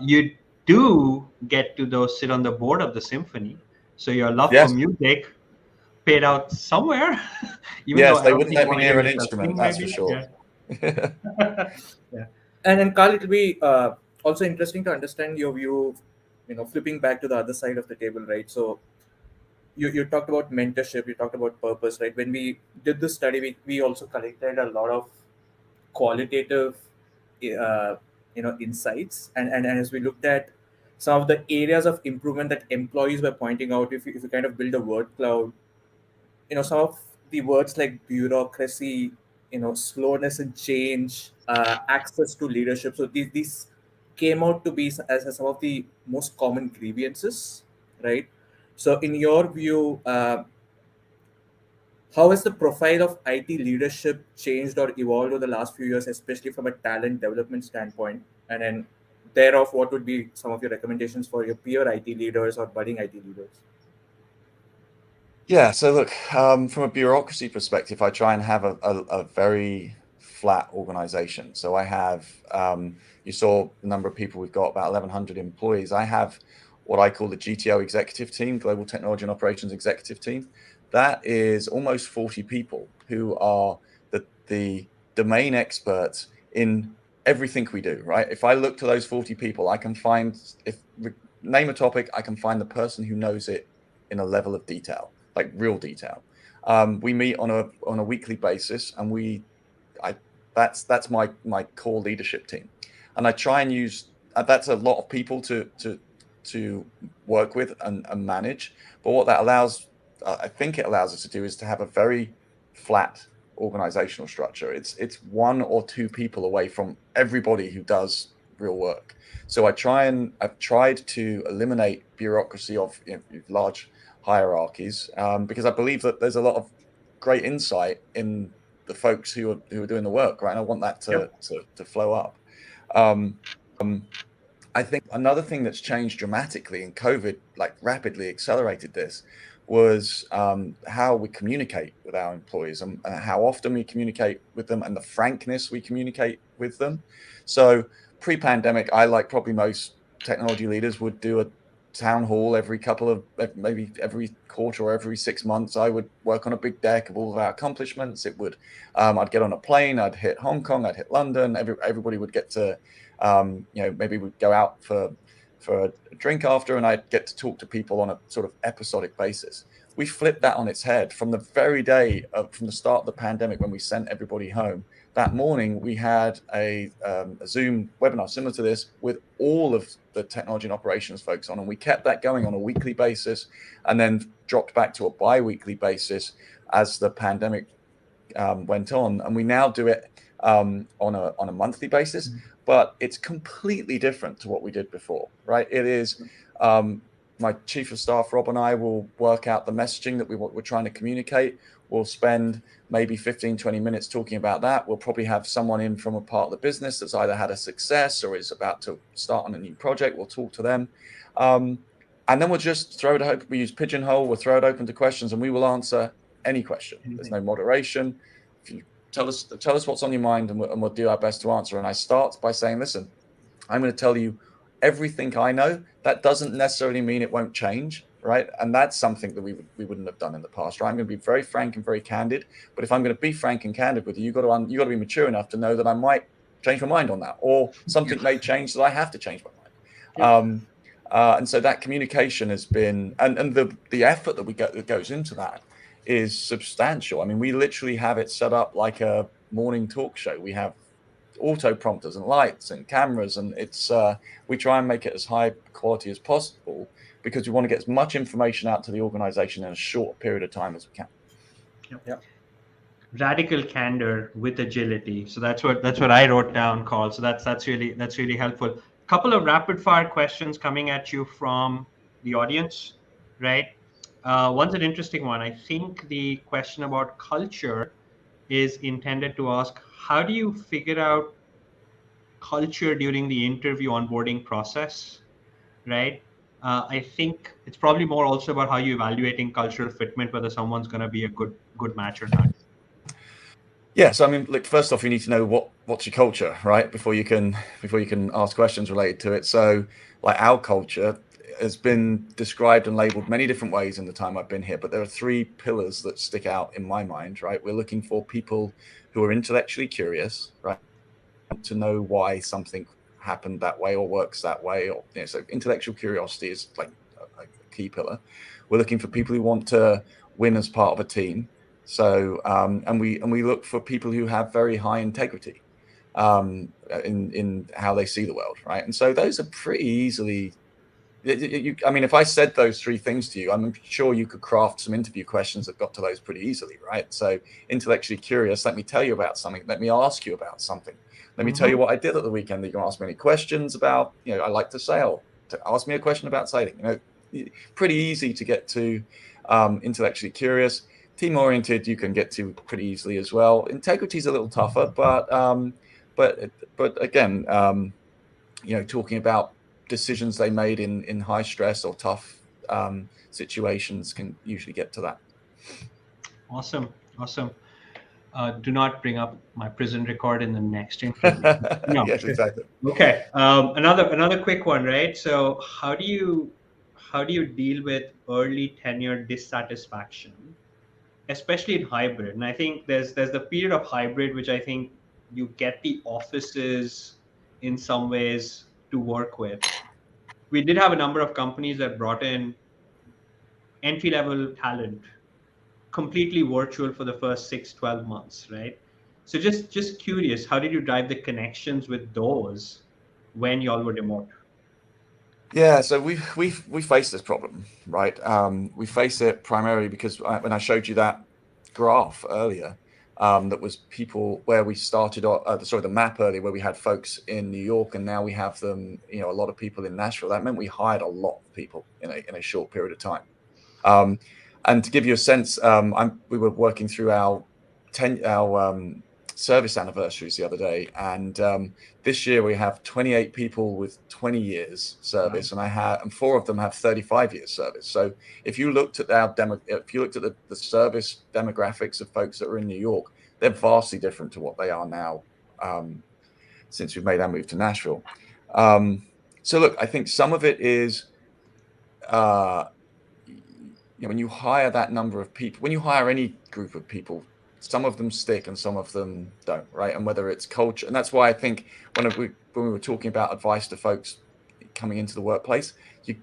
You do get to though sit on the board of the symphony, so your love for Yes, music paid out somewhere. Even though yes, I they don't wouldn't think you let me want to give near an yourself instrument, sing, that's for maybe. sure. Yeah. Yeah. And Carl, it'll be also interesting to understand your view, flipping back to the other side of the table, right? So you talked about mentorship, you talked about purpose, right? When we did this study, we also collected a lot of qualitative uh, insights, and as we looked at some of the areas of improvement that employees were pointing out, if you kind of build a word cloud, some of the words like bureaucracy, slowness and change, access to leadership, so these came out to be as some of the most common grievances, right? So in your view, how has the profile of IT leadership changed or evolved over the last few years, especially from a talent development standpoint? And then thereof, what would be some of your recommendations for your peer IT leaders or budding IT leaders? Yeah, so look, from a bureaucracy perspective, I try and have a very flat organization. So I have, you saw the number of people we've got, about 1,100 employees. I have what I call the GTO executive team, Global Technology and Operations Executive Team. That is almost 40 people who are the domain experts in everything we do, right? If I look to those 40 people, I can find, if name a topic, I can find the person who knows it in a level of detail, like real detail. We meet on a weekly basis, and I that's my core leadership team, and I try and use that's a lot of people to work with and manage. But what that allows, I think it allows us to do, is to have a very flat organizational structure. It's one or two people away from everybody who does real work. So I've tried to eliminate bureaucracy of large hierarchies, because I believe that there's a lot of great insight in the folks who are doing the work, right? And I want that Yep. to flow up. Um, I think another thing that's changed dramatically, and COVID like rapidly accelerated this, was how we communicate with our employees, and how often we communicate with them, and the frankness we communicate with them. So pre-pandemic, I, like probably most technology leaders, would do a town hall every couple of, maybe every quarter or every 6 months. I would work on a big deck of all of our accomplishments. I'd get on a plane, I'd hit Hong Kong, I'd hit London. Everybody would get to, maybe we'd go out for a drink after, and I'd get to talk to people on a sort of episodic basis. We flipped that on its head from the very day from the start of the pandemic, when we sent everybody home. That morning, we had a Zoom webinar similar to this with all of the technology and operations folks on, and we kept that going on a weekly basis, and then dropped back to a bi-weekly basis as the pandemic went on, and we now do it on a monthly basis. But it's completely different to what we did before, right? It is, my chief of staff Rob and I will work out the messaging that we're trying to communicate. We'll spend maybe 15-20 minutes talking about that. We'll probably have someone in from a part of the business that's either had a success or is about to start on a new project. We'll talk to them, and then we'll just throw it open. We use Pigeonhole. We'll throw it open to questions, and we will answer any question. There's no moderation. If you tell us what's on your mind, and we'll do our best to answer. And I start by saying, listen, I'm going to tell you everything I know. That doesn't necessarily mean it won't change, right? And that's something that we wouldn't have done in the past, right? I'm going to be very frank and very candid. But if I'm going to be frank and candid with you, you got to be mature enough to know that I might change my mind on that, or something may change that I have to change my mind. And so that communication has been, and the effort that goes into that is substantial. I mean, we literally have it set up like a morning talk show. We have auto prompters and lights and cameras, and it's we try and make it as high quality as possible, because we want to get as much information out to the organization in a short period of time as we can. Yep. Radical candor with agility. So that's what I wrote down, Carl. So that's really helpful. Couple of rapid fire questions coming at you from the audience, right? One's an interesting one. I think the question about culture is intended to ask, how do you figure out culture during the interview onboarding process, right? I think it's probably more also about how you're evaluating cultural fitment, whether someone's going to be a good match or not. Yeah, so I mean, look, first off, you need to know what's your culture, right? Before you can ask questions related to it. So, like, our culture has been described and labeled many different ways in the time I've been here, but there are three pillars that stick out in my mind, right? We're looking for people who are intellectually curious, right? To know why something happened that way or works that way, or so intellectual curiosity is like a key pillar. We're looking for people who want to win as part of a team. So and we look for people who have very high integrity in how they see the world, right? And so those are pretty easily. I mean, if I said those three things to you, I'm sure you could craft some interview questions that got to those pretty easily, right? So intellectually curious, let me tell you about something. Let me ask you about something. Let me tell you what I did at the weekend that you can ask me any questions about. I like to sail. To ask me a question about sailing. Pretty easy to get to. Intellectually curious, team oriented, you can get to pretty easily as well. Integrity is a little tougher, but again, talking about decisions they made in high stress or tough situations can usually get to that. Awesome. Awesome. Do not bring up my prison record in the next interview. No. Yes, exactly. Okay. Another quick one, right? So how do you deal with early tenure dissatisfaction, especially in hybrid? And I think there's the period of hybrid which I think you get the offices in some ways to work with. We did have a number of companies that brought in entry level talent completely virtual for the first 6-12 months, right? So just curious, how did you drive the connections with those when y'all were remote? Yeah, so we face this problem, right? We face it primarily because when I showed you that graph earlier, that was people where we started, the map earlier where we had folks in New York, and now we have them, a lot of people in Nashville. That meant we hired a lot of people in a short period of time. Um, and to give you a sense, we were working through our service anniversaries the other day, and this year we have 28 people with 20 years Wow. service, and 4 of them have 35 years service. So if you looked at the service demographics of folks that are in New York, they're vastly different to what they are now, since we've made our move to Nashville. So look, I think some of it is, uh, when you hire that number of people, when you hire any group of people, some of them stick and some of them don't, right? And whether it's culture, and that's why I think when we were talking about advice to folks coming into the workplace, you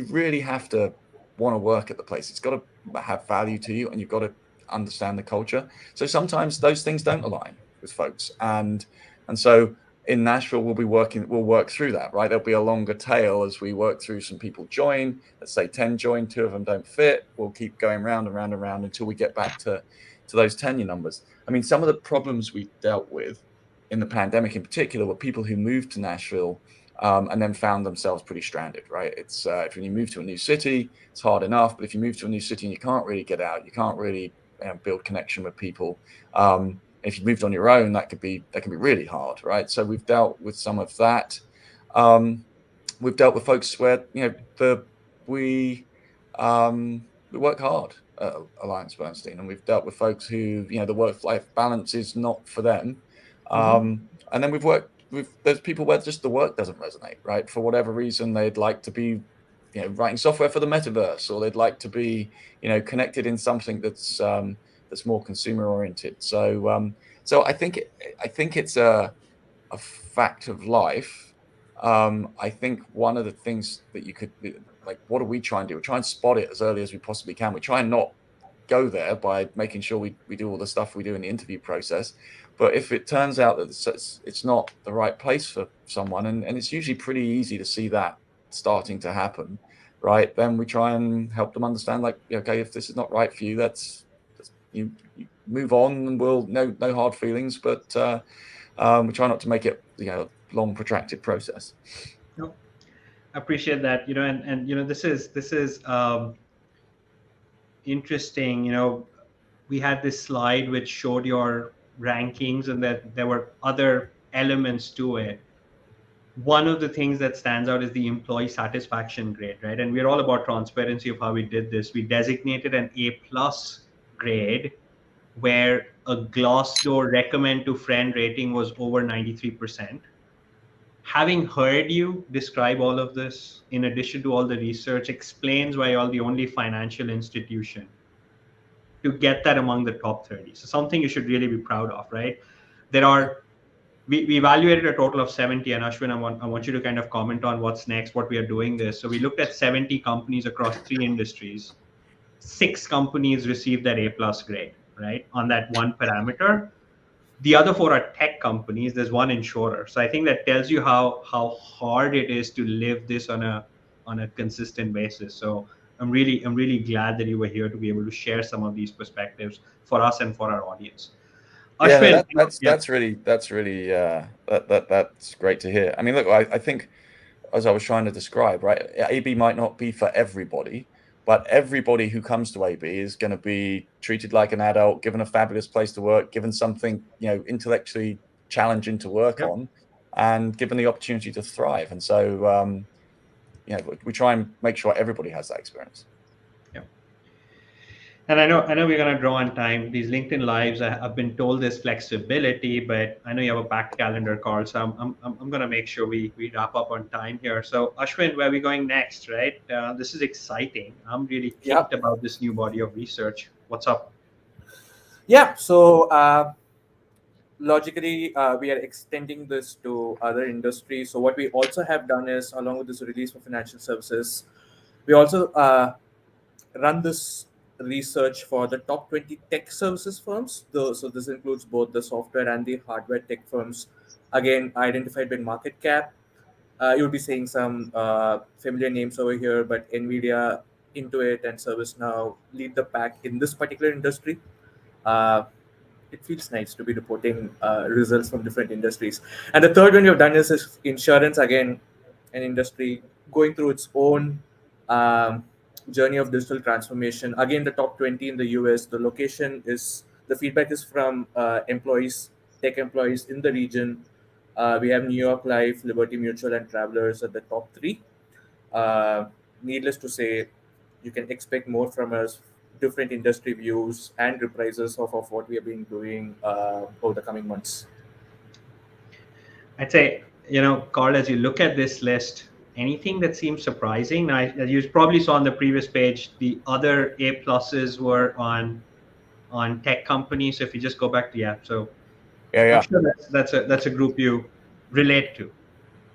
really have to want to work at the place. It's got to have value to you, and you've got to understand the culture. So sometimes those things don't align with folks, and so in Nashville, we'll work through that, right? There'll be a longer tail as we work through some people join. Let's say 10 join, 2 of them don't fit. We'll keep going round and round and round until we get back to those tenure numbers. I mean, some of the problems we dealt with in the pandemic in particular were people who moved to Nashville, and then found themselves pretty stranded, right? It's if you move to a new city, it's hard enough, but if you move to a new city and you can't really get out, you can't really build connection with people. If you moved on your own, that can be really hard, right? So we've dealt with some of that. We've dealt with folks where we we work hard at Alliance Bernstein, and we've dealt with folks who the work-life balance is not for them. Hmm. And then there's people where just the work doesn't resonate, right? For whatever reason, they'd like to be writing software for the metaverse, or they'd like to be connected in something that's more consumer oriented. So I think it's a fact of life. I think one of the things that you could, like, what do we try and do? We try and spot it as early as we possibly can. We try and not go there by making sure we do all the stuff we do in the interview process. But if it turns out that it's not the right place for someone, and it's usually pretty easy to see that starting to happen, right? Then we try and help them understand, like, okay, if this is not right for you, you move on, and we'll no hard feelings, but we try not to make it long protracted process. No, I appreciate that. And this is interesting. We had this slide which showed your rankings, and that there were other elements to it. One of the things that stands out is the employee satisfaction grade, right? And we're all about transparency of how we did this. We designated an A plus grade where a Glassdoor recommend to friend rating was over 93%. Having heard you describe all of this, in addition to all the research, explains why you're the only financial institution to get that among the top 30. So something you should really be proud of, right? There are we evaluated a total of 70, and Ashwin, I want you to kind of comment on what's next, what we are doing this. So we looked at 70 companies across 3 industries. 6 companies received that A plus grade, right, on that one parameter. The other 4 are tech companies. There's one insurer. So I think that tells you how hard it is to live this on a consistent basis. So I'm really glad that you were here to be able to share some of these perspectives for us and for our audience. Yeah, no, Ashwin, yeah, that's great to hear. I mean, look, I think, as I was trying to describe, right, AB might not be for everybody, but everybody who comes to AB is going to be treated like an adult, given a fabulous place to work, given something intellectually challenging to work yep, on, and given the opportunity to thrive. And so we try and make sure everybody has that experience. yep. And I know we're gonna draw on time. These LinkedIn lives, I've been told there's flexibility, but I know you have a packed calendar, Carl. So I'm gonna make sure we wrap up on time here. So Ashwin, where are we going next? Right? This is exciting. I'm really Yeah. kicked about this new body of research. What's up? Yeah. So logically, we are extending this to other industries. So what we also have done is, along with this release for financial services, we also run this research for the top 20 tech services firms. So this includes both the software and the hardware tech firms, again identified by market cap. You'll be seeing some familiar names over here, but Nvidia, Intuit, and ServiceNow lead the pack in this particular industry. uh, it feels nice to be reporting results from different industries. And the third one you've done is insurance, again, an industry going through its own um, journey of digital transformation. Again, the top 20 in the US, the feedback is from employees, tech employees in the region. We have New York Life, Liberty Mutual, and Travelers at the top three. uh, Needless to say, you can expect more from us, different industry views and reprises of what we have been doing over the coming months. I'd say, Carl, as you look at this list, anything that seems surprising. As you probably saw on the previous page, the other A pluses were on tech companies. So if you just go back to so Yeah, I'm yeah. sure that's a group you relate to.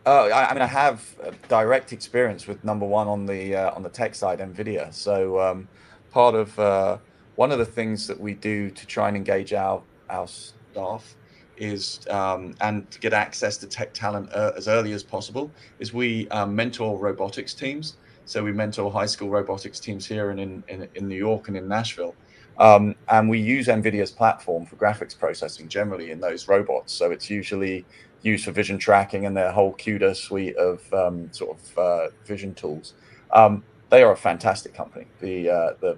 I mean, I have direct experience with number one on the tech side, Nvidia. So part of one of the things that we do to try and engage our staff is and to get access to tech talent as early as possible is we mentor robotics teams. So we mentor high school robotics teams here in New York and in Nashville. And we use Nvidia's platform for graphics processing generally in those robots. So it's usually used for vision tracking and their whole CUDA suite of vision tools. They are a fantastic company. The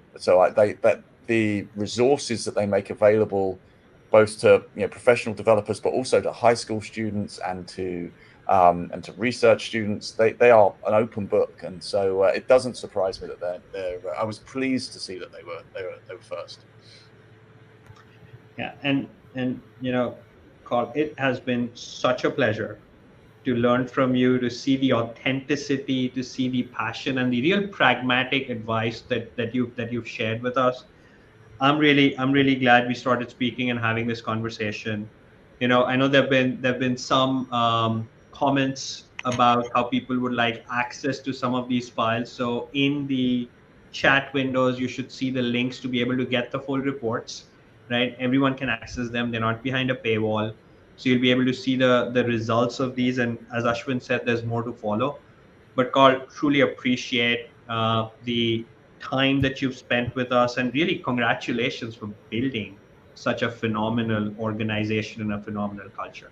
resources that they make available both to professional developers, but also to high school students and to research students, they are an open book, and so it doesn't surprise me that they're. I was pleased to see that they were first. Yeah, and Carl, it has been such a pleasure to learn from you, to see the authenticity, to see the passion and the real pragmatic advice that you've shared with us. I'm really glad we started speaking and having this conversation. I know there've been some comments about how people would like access to some of these files. So in the chat windows, you should see the links to be able to get the full reports. Right, everyone can access them. They're not behind a paywall, so you'll be able to see the results of these. And as Ashwin said, there's more to follow. But Carl, truly appreciate the time that you've spent with us, and really congratulations for building such a phenomenal organization and a phenomenal culture.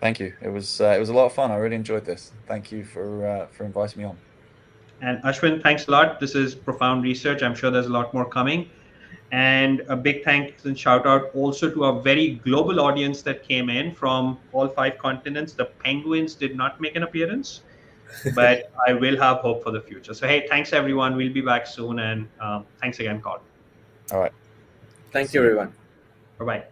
Thank you. It was a lot of fun. I really enjoyed this. Thank you for inviting me on. And Ashwin, thanks a lot. This is profound research. I'm sure there's a lot more coming. And a big thanks and shout out also to a very global audience that came in from all five continents. The Penguins did not make an appearance, but I will have hope for the future. So, hey, thanks everyone. We'll be back soon. And thanks again, Carl. All right. Thank See you, you. everyone. Bye bye.